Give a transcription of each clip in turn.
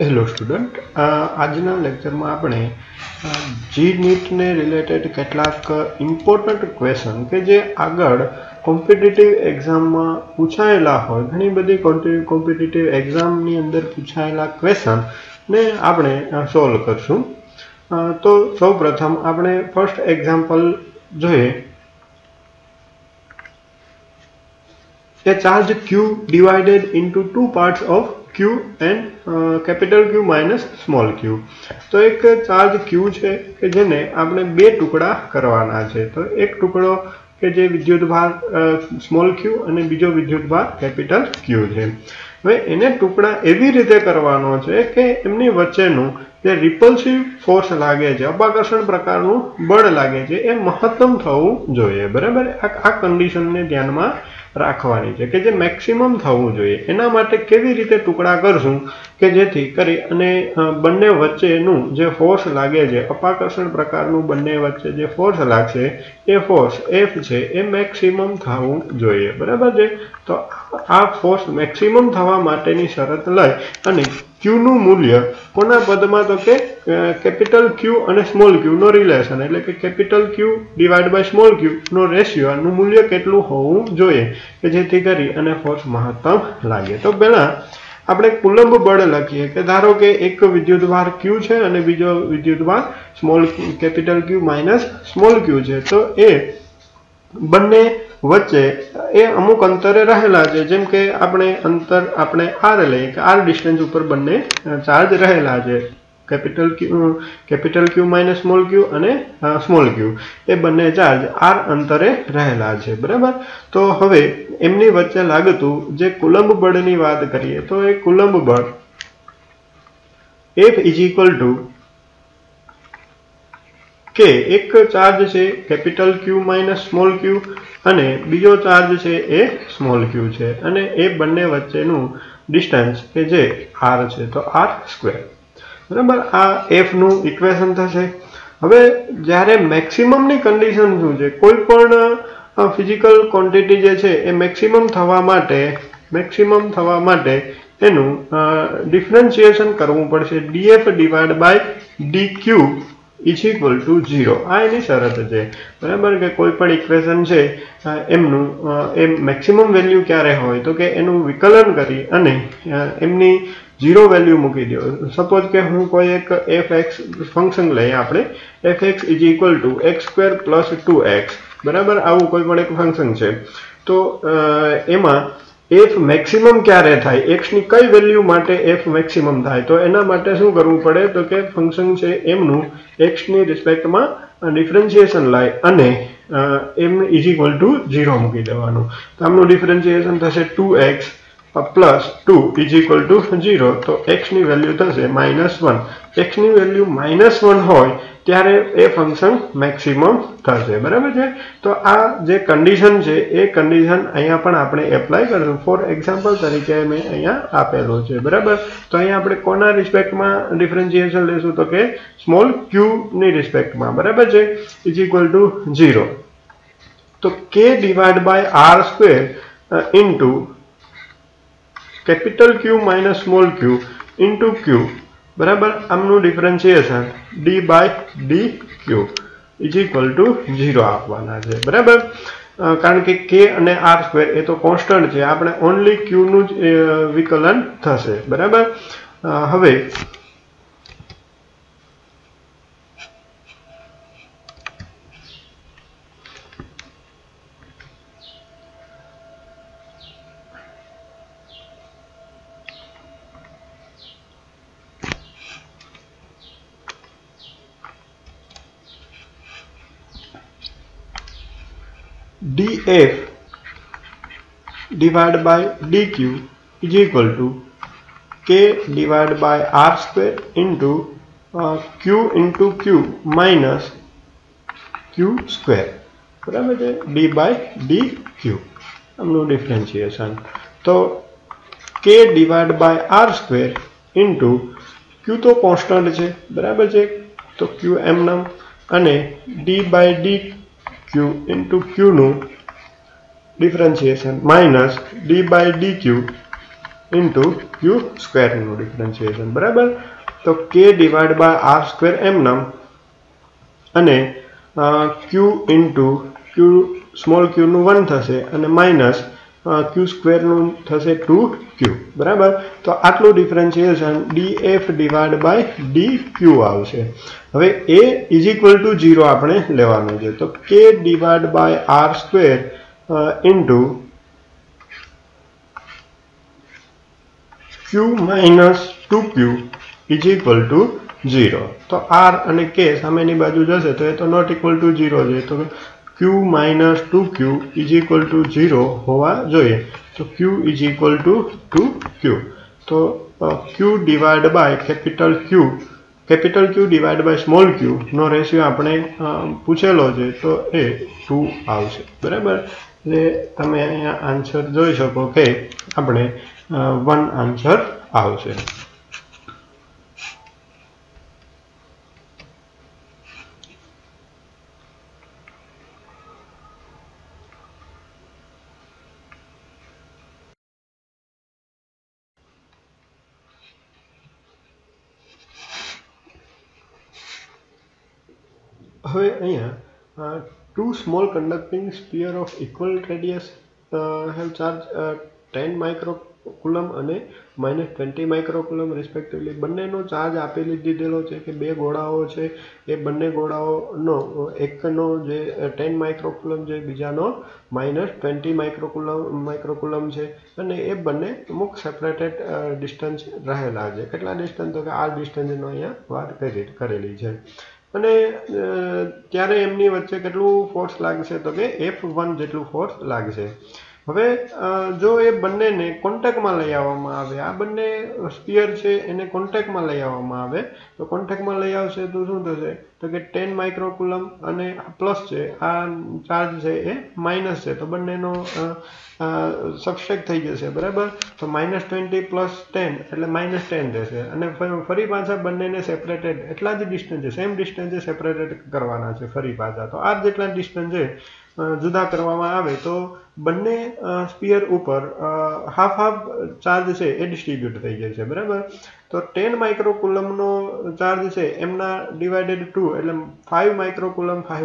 Hello student, આજના લેક્ચરમાં આપણે GNET ને રિલેટેડ કેટલાક ઇમ્પોર્ટન્ટ ક્વેશ્ચન કે જે આગળ કોમ્પિટિટિવ એક્ઝામમાં પૂછાયેલા હોય, ઘણી બધી કોમ્પિટિટિવ એક્ઝામની અંદર પૂછાયેલા ક્વેશ્ચન ને આપણે સોલ્વ કરશું. તો સૌપ્રથમ આપણે ફર્સ્ટ એક્ઝામ્પલ જોઈએ. A charge Q divided into two parts of Q and capital Q minus small q. तो एक चार्ज Q છે કે જેને આપણે બે ટુકડા કરવાના છે. તો એક ટુકડો કે જે વિદ્યુતભાર સ્મોલ q અને બીજો વિદ્યુતભાર કેપિટલ Q છે. હવે એને ટુકડા એવી રીતે કરવાનો છે કે એમની વચ્ચેનું જે રિપલ્સિવ ફોર્સ લાગે છે, અપાકર્ષણ પ્રકારનું બળ લાગે છે, એ મહત્તમ થવું જોઈએ. બરાબર, આ કન્ડિશનને ધ્યાનમાં રાખવાની છે કે જે મેક્સિમમ થવું જોઈએ. એના માટે કેવી રીતે ટુકડા કરશું કે જેથી કરી અને બંને વચ્ચેનું જે ફોર્સ લાગે છે, અપાકર્ષણ પ્રકારનું બંને વચ્ચે જે ફોર્સ લાગશે એ ફોર્સ F છે એ મેક્સિમમ થવું જોઈએ. બરાબર છે. તો આ ફોર્સ મેક્સિમમ થવા માટેની શરત લઈ અને Q નું મૂલ્ય કોના પદમાં, તો કે કેપિટલ Q અને સ્મોલ q નો રિલેશન, એટલે કે capital Q divide by small q નો રેશિયો નું મૂલ્ય કેટલું હોવું જોઈએ કે જેથી કરી અને ફોર્સ મહત્તમ લાગે. તો પહેલા આપણે કુલંબ બળ લખીએ કે ધારો કે એક વિદ્યુતભાર Q છે અને બીજો વિદ્યુતભાર small capital Q minus small q છે. તો એ બંને વચ્ચે એ અમુક અંતરે રહેલા છે. જેમ કે આપણે r લઈએ કે r ડિસ્ટન્સ ઉપર બંને ચાર્જ રહેલા છે. Capital Q minus small q અને સ્મોલ q એ બંને ચાર્જ r અંતરે રહેલા છે. બરાબર. તો હવે એમની વચ્ચે લાગતું જે કુલંબ બળની વાત કરીએ તો એ કુલંબ બળ F ઇઝ ઇક્વલ ટુ કે એક ચાર્જ છે capital Q minus small q અને બીજો ચાર્જ છે એ સ્મોલ q છે અને એ બંને વચ્ચેનું ડિસ્ટન્સ કે જે r છે, તો r². બરાબર, આ F નું ઇક્વેશન થશે. હવે જ્યારે મેક્સિમમની કન્ડિશન શું છે, કોઈ પણ ફિઝિકલ ક્વોન્ટિટી જે છે એ મેક્સિમમ થવા માટે એનું ડિફરન્શિએશન કરવું પડશે. df divide by dq is equal to 0. આ એની શરત છે. બરાબર, કે કોઈ પણ ઇક્વેશન છે એમનું એ મેક્સિમમ વેલ્યુ ક્યારે હોય તો કે એનું વિકલન કરી અને એમની 0 વેલ્યુ મૂકી દો. સપોઝ કે હું કોઈ એક fx ફંક્શન લઈએ, આપણે fx is equal two x² plus 2x. બરાબર, આવું કોઈ પણ એક ફંક્શન છે. તો એમાં f મેક્સિમમ ક્યારે થાય, x ની કઈ વેલ્યુ માટે f મેક્સિમમ થાય, તો એના માટે શું કરવું પડે તો કે ફંક્શન છે એમનું x ની રિસ્પેક્ટમાં ડિફરન્શિએશન લાય અને m ઇઝ ઇક્વલ ટુ 0 મૂકી દેવાનું. તો આમનું ડિફરન્શિએશન થશે 2x plus 2 is equal to 0. તો x ની વેલ્યુ થશે -1. x ની વેલ્યુ -1 હોય ત્યારે એ ફંક્શન મેક્સિમમ થશે. બરાબર છે. તો આ જે કન્ડિશન છે એ કન્ડિશન અહીંયા પણ આપણે એપ્લાય કરશું. ફોર એક્ઝામ્પલ તરીકે મેં અહીંયા આપેલું છે. બરાબર. તો અહીંયા આપણે કોના રિસ્પેક્ટમાં ડિફરન્શિએશન લેશું તો કે સ્મોલ q ની રિસ્પેક્ટમાં. બરાબર છે. Is equal to 0. તો k divide by r² into capital Q minus small q into q. બરાબર, આમનું differentiation d by dq is equal to 0 આપવાના છે. બરાબર, કારણ કે k અને r² એ તો કોન્સ્ટન્ટ છે, આપણે ઓનલી q નું જ વિકલન થશે. બરાબર. હવે df divided by dq is equal to k divided by r² into q into q minus q². બરાબર છે. d by dq આમનું ડિફરન્શિએશન. તો k divided by r² into q તો કોન્સ્ટન્ટ છે. બરાબર છે. તો q એમનેમ અને d by dq into q નું differentiation minus d by dq into Q square નું ડિફરન્શિએશન બરાબર। તો k divide by r square એમનામ અને q into q small q નું 1 થશે અને માઇનસ q સ્ક્વેર નું થશે 2q બરાબર। તો આટલું differentiation df divide by dq આવશે। હવે a ઇઝ ઇક્વલ ટુ 0 આપણે લેવાનું છે। તો k divide by r square into q minus 2q is equal to 0। તો r અને k સામેની બાજુ જશે તો એ તો નોટ ઇક્વલ ટુ 0 છે। તો q minus 2q is equal to 0 હોવા જોઈએ। તો q is equal two 2q। તો q divide by capital Q divide by small q નો રેશિયો આપણે પૂછેલો છે તો એ 2 આવશે બરાબર। એટલે તમે અહીંયા આન્સર જોઈ શકો કે આપણે 1 આન્સર આવશે। હવે અહીંયા two small conducting sphere of equal radius have charge 10 microcoulomb અને -20 microcoulomb respectively। બંનેનો ચાર્જ આપેલી દીધેલો છે કે બે ગોળાઓ છે એ બંને ગોળાઓનો એકનો જે 10 માઇક્રોકુલમ છે બીજાનો -20 માઇક્રોકુલમ છે અને એ બંને અમુક સેપરેટેડ ડિસ્ટન્સ રહેલા છે। કેટલા ડિસ્ટન્સ તો કે આ ડિસ્ટન્સનો અહીંયા વાત કરેલી છે। અને ત્યારે એમની વચ્ચે કેટલું ફોર્સ લાગશે તો કે F1 જેટલું ફોર્સ લાગશે। હવે જો એ બંનેને કોન્ટેક્ટમાં લઈ આવવામાં આવે, આ બંને સ્ફિયર છે એને કોન્ટેક્ટમાં લઈ આવવામાં આવે તો કોન્ટેક્ટમાં લઈ આવશે તો શું થશે તો કે 10 માઇક્રોકુલમ અને પ્લસ છે આ ચાર્જ છે એ માઇનસ છે તો બંનેનો સબસ્ટ્રેક્ટ થઈ જશે બરાબર। તો -20 પ્લસ 10 એટલે -10 થશે અને ફરી પાછા બંનેને સેપરેટેડ એટલા જ ડિસ્ટન્સ છે સેમ ડિસ્ટન્સ સેપરેટેડ કરવાના છે ફરી પાછા। તો આ જેટલા ડિસ્ટન્સ છે જુદા કરવામાં આવે તો બંને સ્ફિયર ઉપર હાફ ચાર્જ છે એ ડિસ્ટ્રીબ્યુટ થઈ જાય છે બરાબર। તો 10 માઇક્રોકુલમનો ચાર્જ છે એમના ડિવાઇડેડ 2 એટલે 5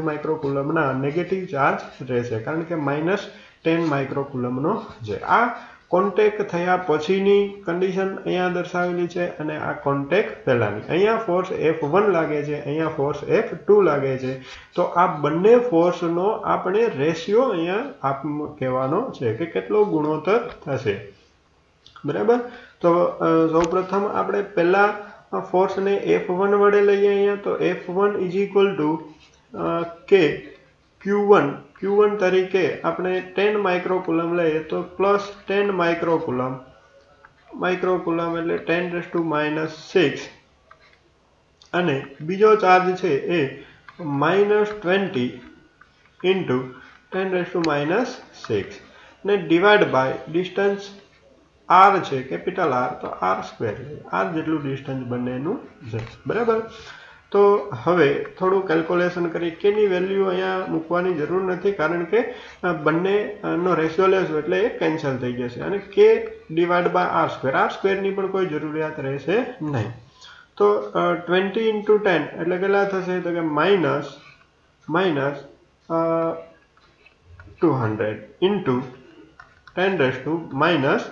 માઇક્રોકુલમના નેગેટિવ ચાર્જ રહેશે કારણ કે -10 માઇક્રોકુલમનો છે। આ કોન્ટેક્ટ થયા પછીની કન્ડિશન અહીંયા દર્શાવેલી છે અને આ કોન્ટેક્ટ પહેલાની। અહીંયા ફોર્સ F1 લાગે છે, અહીંયા ફોર્સ F2 લાગે છે। તો આ બંને ફોર્સનો આપણે રેશિયો અહીંયા કહેવાનો છે કે કેટલો ગુણોત્તર થશે બરાબર। તો સૌપ્રથમ આપણે પહેલા ફોર્સને F1 વડે લઈએ અહીંયા તો F1 ઇઝ ઇક્વલ ટુ કે Q1 તરીકે આપણે 10 માઇક્રોકુલમ લઈએ તો પ્લસ 10 માઇક્રોકુલમ એટલે 10⁻⁶ અને બીજો ચાર્જ છે એ -20 ઇન્ટુ 10⁻⁶ ને ડિવાઇડ બાય ડિસ્ટન્સ r છે કેપિટલ R તો r સ્ક્વેર r જેટલું ડિસ્ટન્સ બંનેનું છે બરાબર। તો હવે થોડું કેલ્ક્યુલેશન કરી કેની વેલ્યુ અહીંયા મૂકવાની જરૂર નથી કારણ કે બંનેનો રેશિયો લેશો એટલે એ કેન્સલ થઈ જશે અને k ડિવાઇડ બાય r સ્ક્વેરની પણ કોઈ જરૂરિયાત રહેશે નહીં। તો 20 ઇન્ટુ 10 એટલે કેટલા થશે તો કે -200 ઇન્ટુ 10⁻12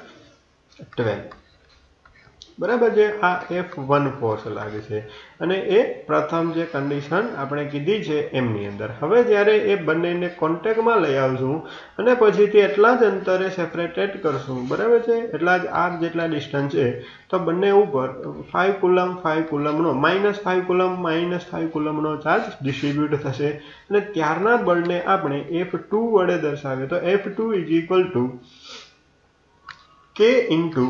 બરાબર છે। આ F1 ફોર્સ લાગે છે અને એ પ્રથમ જે કન્ડિશન આપણે કીધી છે એમની અંદર। હવે જ્યારે એ બંનેને કોન્ટેક્ટમાં લઈ આવશું અને પછીથી એટલા જ અંતરે સેપરેટેડ કરશું બરાબર છે એટલા જ r જેટલા ડિસ્ટન્સ છે તો બંને ઉપર 5 કુલમનો -5 કુલમનો ચાર્જ ડિસ્ટ્રીબ્યુટ થશે અને ત્યારના બળને આપણે F2 વડે દર્શાવીએ તો F2 is equal to k into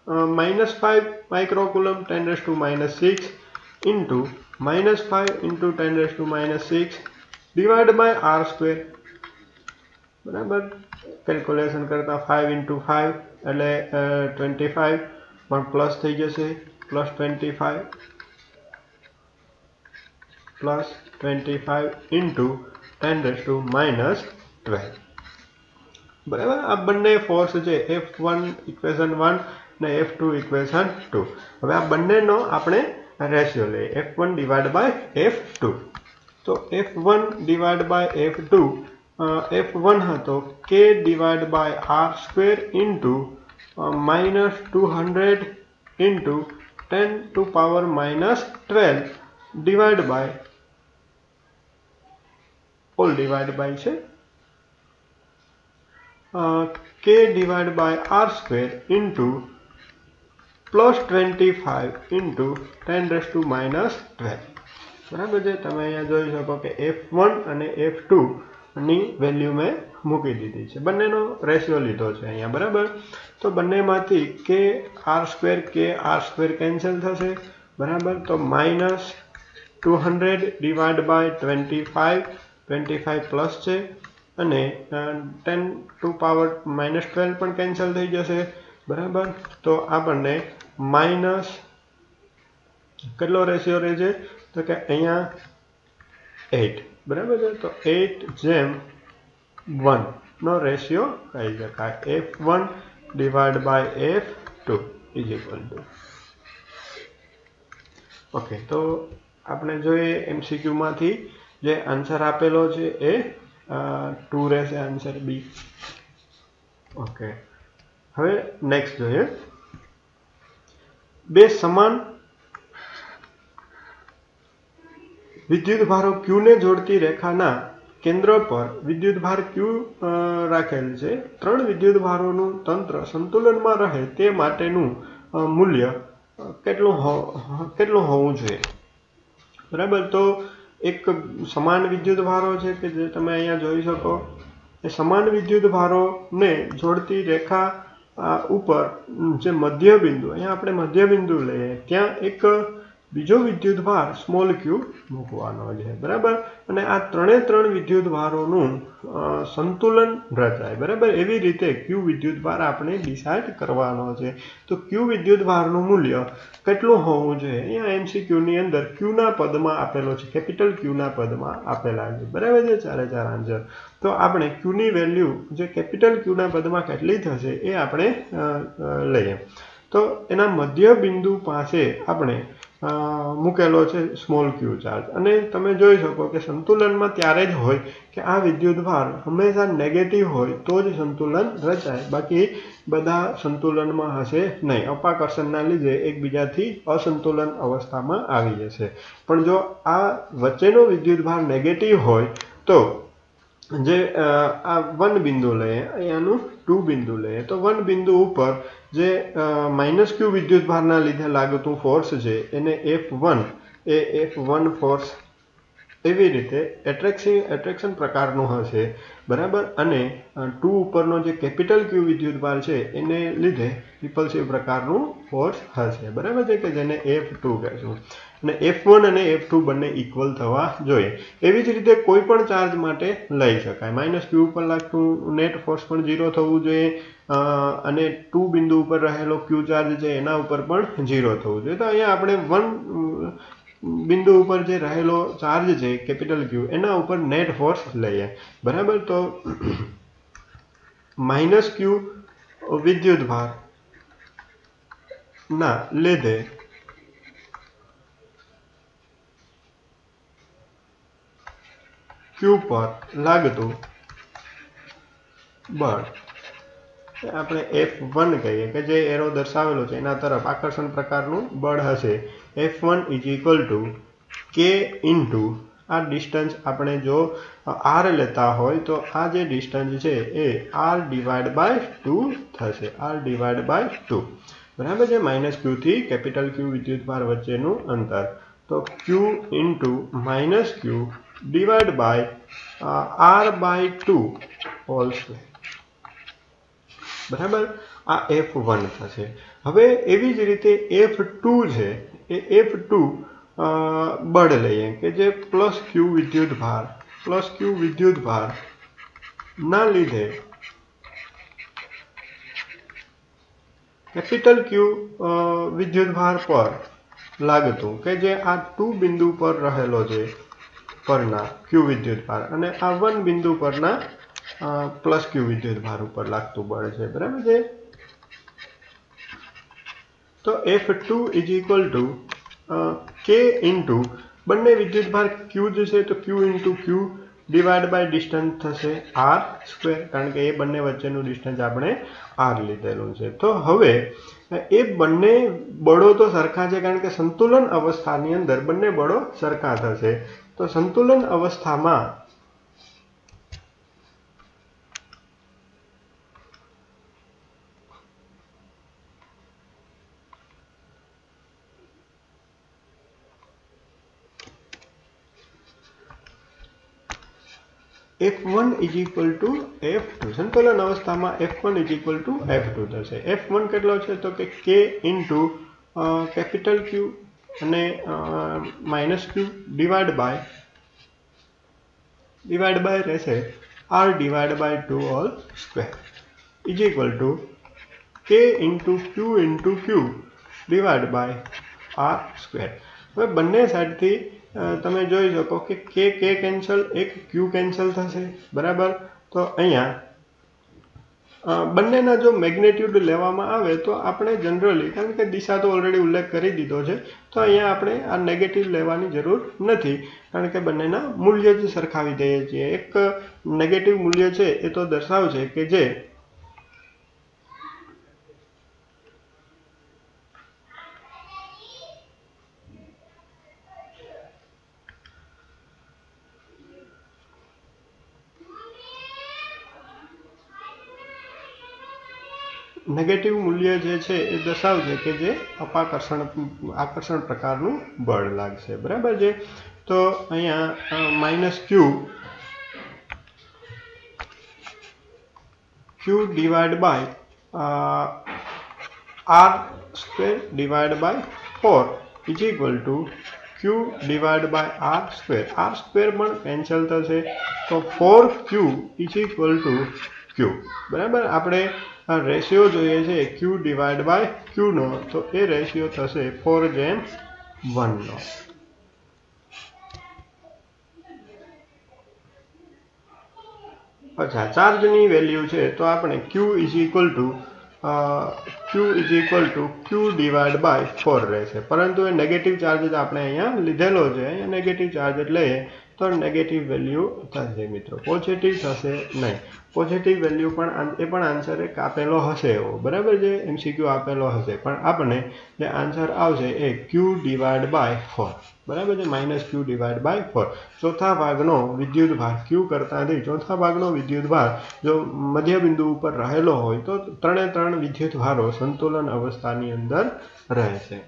-5 microcoulomb 10⁻⁶ into -5 into 10⁻⁶ divide by r square બરાબર। કેલ્ક્યુલેશન કરતા 5 ઇન્ટુ 5 એટલે 25 પણ પ્લસ થઈ જશે +25 ઇન્ટુ 10⁻12 બરાબર। આ બંને ફોર્સ છે F1 ઇક્વેશન 1 અને F2 ઇક્વેશન 2. હવે આ બંનેનો આપણે રેશિયો લઈએ F1 ડિવાઇડ બાય F2. તો F1 divide by F2 F1 હતો K divide by R square into -200 into 10 to power -12 divide by all divide by છે K divided by R square into +25 into 10 raised to -12. બરાબર છે. તમે અહીંયા જોઈ શકો કે F1 અને F2 ની વેલ્યુ મેં મૂકી દીધી છે. બંનેનો રેશિયો લીધો છે અહીંયા. બરાબર. તો બંનેમાંથી K R square કેન્સલ થશે. બરાબર. તો -200 ડિવાઇડ બાય 25 પ્લસ છે અને 10 ટુ પાવર -12 પણ કેન્સલ થઈ જશે. બરાબર. તો આપણને માઇનસ કેટલો રેશિયો રહે છે તો કે અહીંયા 8. બરાબર છે. તો 8:1 નો રેશિયો કહી શકાય. F1 divide by F2 is equal to. Okay. તો આપણે જોઈએ MCQ માંથી જે આન્સર આપેલો છે એ 2 રહેશે આન્સર B. ઓકે. હવે નેક્સ્ટ જોઈએ. બે સમાન વિદ્યુતભારો Q ને જોડતી રેખાના કેન્દ્ર પર વિદ્યુતભાર Q રાખેલ છે. 3 વિદ્યુતભારોનું તંત્ર સંતુલનમાં રહે તે માટેનું મૂલ્ય કેટલું હોવું જોઈએ. બરાબર. તો એક સમાન વિદ્યુતભારો છે કે જે તમે અહીંયા જોઈ શકો. એ સમાન વિદ્યુતભારોને જોડતી રેખા ઉપર જે મધ્યબિંદુ, અહીંયા આપણે મધ્યબિંદુ લઈએ, ત્યાં એક બીજો વિદ્યુતભાર સ્મોલ q મૂકવાનો છે. બરાબર. અને આ ત્રણ વિદ્યુતભારોનું સંતુલન રચાય. બરાબર. એવી રીતે q વિદ્યુતભાર આપણે ડિસાઇડ કરવાનો છે. તો q વિદ્યુતભારનું મૂલ્ય કેટલું હોવું જોઈએ અહીંયા MCQ ની અંદર q ના પદમાં આપેલો છે. કેપિટલ q ના પદમાં આપેલા છે. બરાબર છે. 4 આન્સર. તો આપણે q ની વેલ્યુ જે કેપિટલ q ના પદમાં કેટલી થશે એ આપણે લઈએ. તો એના મધ્ય બિંદુ પાસે આપણે મૂકેલો છે સ્મોલ q ચાર્જ. અને તમે જોઈ શકો કે સંતુલનમાં ત્યારે જ હોય કે આ વિદ્યુતભાર હંમેશા નેગેટિવ હોય તો જ સંતુલન રચાય. બાકી બધા સંતુલનમાં હશે નહીં. અપાકર્ષણના લીધે એકબીજાથી અસંતુલન અવસ્થામાં આવી જશે. પણ જો આ વચ્ચેનો વિદ્યુતભાર નેગેટિવ હોય તો જે આ 1 બિંદુ લઈએ, અહીંયાનું 2 બિંદુ લઈએ, તો 1 બિંદુ ઉપર જે -q વિદ્યુતભારના લીધે લાગતું ફોર્સ છે એને F1 એ F1 ફોર્સ એવી રીતે એટ્રેક્શન પ્રકારનું હશે. બરાબર. અને 2 ઉપરનો જે કેપિટલ q વિદ્યુતભાર છે એને લીધે રિપલ્સિવ પ્રકારનું ફોર્સ હશે. બરાબર છે. કે જેને F2 કહેશું. અને F1 અને F2 બંને ઇક્વલ થવા જોઈએ. એવી જ રીતે કોઈ પણ ચાર્જ માટે લઈ શકાય. -q ઉપર લાગતું નેટ ફોર્સ પણ 0 થવું જોઈએ અને 2 બિંદુ ઉપર રહેલો q ચાર્જ છે એના ઉપર પણ 0 થવું જોઈએ. તો અહીંયા આપણે 1 બિંદુ ઉપર જે રહેલો ચાર્જ છે કેપિટલ q એના ઉપર નેટ ફોર્સ લઈએ. બરાબર. તો -q વિદ્યુતભાર ના લીધે q પર લાગતું બળ આપણે F1 કહીએ કે જે એરો દર્શાવેલો છે એના તરફ આકર્ષણ પ્રકારનું બળ હશે. F1 is equal to K into આ ડિસ્ટન્સ આપણે જો R લેતા હોય તો આ જે ડિસ્ટન્સ છે એ R ડિવાઇડ બાય 2 થશે. R divide by 2. બરાબર છે. -q થી કેપિટલ Q વિદ્યુતભાર વચ્ચેનું અંતર. તો Q into -q divide by R/2 whole square. બરાબર. આ F1 થશે. હવે એવી જ રીતે F2 છે એ F2 બળ લઈએ કે જે +q વિદ્યુતભાર ના લીધે કેપિટલ Q વિદ્યુતભાર પર લાગતું કે જે આ 2 બિંદુ પર રહેલો છે પરના q વિદ્યુતભાર અને આ 1 બિંદુ પરના +q વિદ્યુતભાર ઉપર લાગતું બળ છે. બરાબર છે. તો F2 is equal to K into બંને વિદ્યુતભાર Q જ છે તો Q into Q divide by distance થશે R², કારણ કે એ બંને વચ્ચેનું ડિસ્ટન્સ આપણે R લીધેલું છે. તો હવે એ બંને બળો તો સરખા છે, કારણ કે સંતુલન અવસ્થાની અંદર બંને બળો સરખા થશે. તો સંતુલન અવસ્થામાં F1 is equal two F2, સંતુલન અવસ્થામાં F1 is equal two F2 થશે. F1 કેટલો છે તો કે K ઇન્ટુ કેપિટલ Q અને માઇનસ Q ડિવાઇડ બાય રહેશે R divide by 2 whole square is equal to K into Q divide by R². હવે બંને સાઈડથી તમે જોઈ શકો કે K કેન્સલ, એક Q કેન્સલ થશે, બરાબર. તો અહીંયા બંનેના જો મેગ્નેટ્યુડ લેવામાં આવે તો આપણે જનરલી, કારણ કે દિશા તો ઓલરેડી ઉલ્લેખ કરી દીધો છે, તો અહીંયા આપણે આ નેગેટિવ લેવાની જરૂર નથી, કારણ કે બંનેના મૂલ્ય જ સરખાવી દઈએ છીએ. એક નેગેટિવ મૂલ્ય છે એ તો દર્શાવશે કે જે નેગેટિવ મૂલ્ય જે છે એ દર્શાવશે કે જે આકર્ષણ પ્રકારનું બળ લાગશે, બરાબર છે. તો અહીંયા minus Q divide by R² divide by 4 is equal to Q divide by R². R² પણ કેન્સલ થશે, તો 4Q is equal to Q, બરાબર. આપણે રેશિયો જોઈએ છે Q ડિવાઇડ બાય Q નો, તો એ રેશિયો થશે 4:1 નો. અચ્છા, ચાર્જની વેલ્યુ છે તો આપણે Q is equal to Q divide by 4 રહેશે, પરંતુ એ નેગેટિવ ચાર્જ જ આપણે અહીંયા લીધેલો છે. અહીંયા નેગેટિવ ચાર્જ એટલે તો નેગેટિવ વેલ્યુ થશે મિત્રો, પોઝિટિવ થશે નહીં. પોઝિટિવ વેલ્યુ પણ એ પણ આન્સર એક આપેલો હશે એવો, બરાબર છે, MCQ આપેલો હશે, પણ આપણે જે આન્સર આવશે એ Q ડિવાઇડ બાય 4, બરાબર છે, માઇનસ Q ડિવાઇડ બાય 4. ચોથા ભાગનો વિદ્યુતભાર Q કરતાંથી ચોથા ભાગનો વિદ્યુતભાર જો મધ્ય બિંદુ ઉપર રહેલો હોય તો 3 વિદ્યુતભારો સંતુલન અવસ્થાની અંદર રહેશે.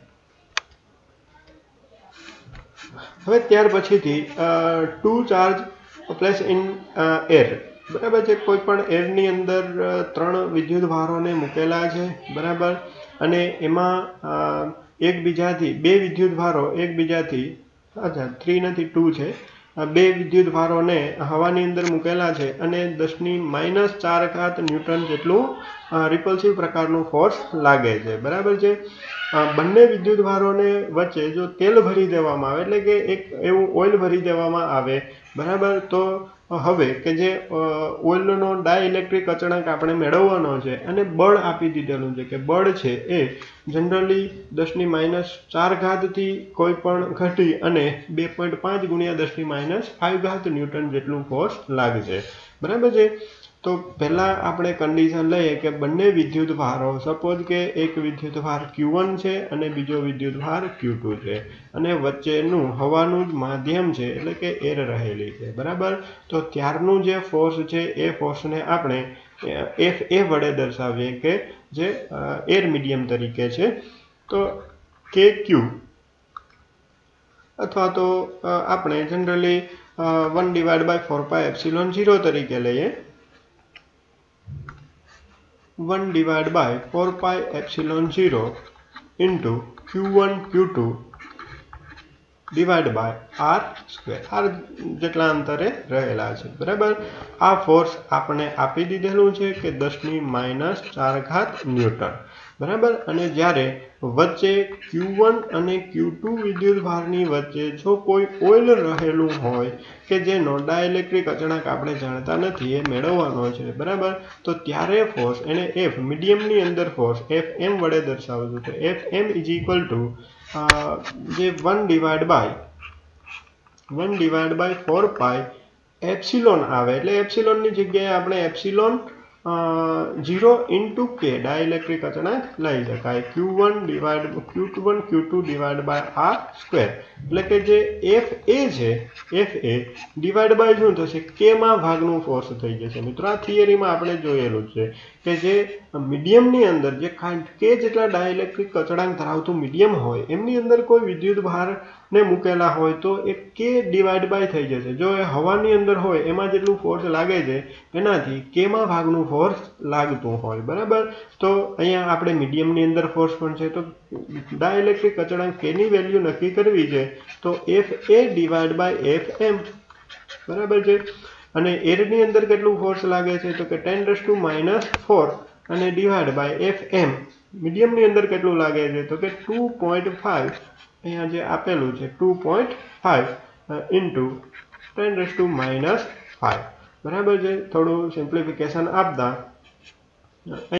હવે ત્યાર પછીથી two charge place in air, બરાબર છે. કોઈ પણ એરની અંદર 3 વિદ્યુતભારોને મૂકેલા છે, બરાબર, અને એમાં બે વિદ્યુતભારો એકબીજાથી, અચ્છા 3 નથી 2 છે, 2 વિદ્યુતભારોને હવાની અંદર મૂકેલા છે અને 10⁻⁴ ન્યૂટન જેટલું રિપલ્સિવ પ્રકારનું ફોર્સ લાગે છે, બરાબર છે. બંને વિદ્યુતભારોને વચ્ચે જો તેલ ભરી દેવામાં આવે, એટલે કે એક એવું ઓઇલ ભરી દેવામાં આવે, બરાબર, તો હવે કે જે ઓઇલનો ડાયઇલેક્ટ્રિક અચળાંક આપણે મેળવવાનો છે અને બળ આપી દીધેલું છે કે બળ છે એ જનરલી 10⁻⁴ થી કોઈ પણ ઘટી અને 2.5 × 10⁻⁵ ન્યૂટન જેટલું ફોર્સ લાગશે, બરાબર છે. તો પહેલાં આપણે કન્ડિશન લઈએ કે બંને વિદ્યુતભારો, સપોઝ કે એક વિદ્યુતભાર Q1 છે અને બીજો વિદ્યુતભાર Q2 છે, અને વચ્ચેનું હવાનું જ માધ્યમ છે, એટલે કે એર રહેલી છે, બરાબર. તો ત્યારનું જે ફોર્સ છે એ ફોર્સને આપણે FA વડે દર્શાવીએ કે જે એર મીડિયમ તરીકે છે. તો KQ અથવા તો આપણે જનરલી 1/4πε0 તરીકે લઈએ, 1/4πε0 into Q1 Q2 divide by R², R જેટલા અંતરે રહેલા છે, બરાબર. આ ફોર્સ આપણે આપી દીધેલું છે કે 10⁻⁴ ન્યૂટન, બરાબર. અને જ્યારે વચ્ચે Q1 અને Q2 વિદ્યુતભારની વચ્ચે જો કોઈ ઓઇલ રહેલું હોય કે જેનો ડાઇલેક્ટ્રિક અચળાંક આપણે જાણતા નથી એ મેળવવાનો છે બરાબર, તો ત્યારે ફોર્સ એને F મીડિયમની અંદર ફોર્સ Fm વડે દર્શાવશું. તો Fm ઇઝ ઇક્વલ ટુ જે 1/4 પાઈ એપ્સિલોન આવે, એટલે એપ્સિલોનની જગ્યાએ આપણે એપ્સિલોન 0 ઇન્ટુ કે ડાઇલેક્ટ્રિક અચળાંક લઈ શકાય. Q1 Q2 divide by R square, એટલે કે જે FA છે FA ડિવાઇડ બાય શું થશે કેમાં ભાગનું ફોર્સ થઈ જશે. મિત્રો આ થિયરીમાં આપણે જોયેલું છે કે જે મીડિયમની અંદર જે કે જેટલા ડાઇલેક્ટ્રિક અચળાંક ધરાવતું મીડિયમ હોય એમની અંદર કોઈ વિદ્યુત ભારને મૂકેલા હોય તો એ કે ડિવાઇડ બાય થઈ જશે. જો એ હવાની અંદર હોય એમાં જેટલું ફોર્સ લાગે છે એનાથી કેમાં ભાગનું ફોર્સ લાગતું હોય બરાબર. તો અહીંયા આપણે મીડિયમની અંદર ફોર્સ પણ છે, તો ડાઇલેક્ટ્રિક અચળાંક કેની વેલ્યુ નક્કી કરવી છે તો FA ડિવાઇડ બાય FM બરાબર છે. અને એરની અંદર કેટલું ફોર્સ લાગે છે તો કે 10⁻⁴ અને ડિવાઇડ બાય FM મીડિયમની અંદર કેટલું લાગે છે તો કે 2.5, અહીંયા જે આપેલું છે 2.5 ઇન્ટુ 10⁻⁵ બરાબર છે. થોડું સિમ્પ્લિફિકેશન આપતા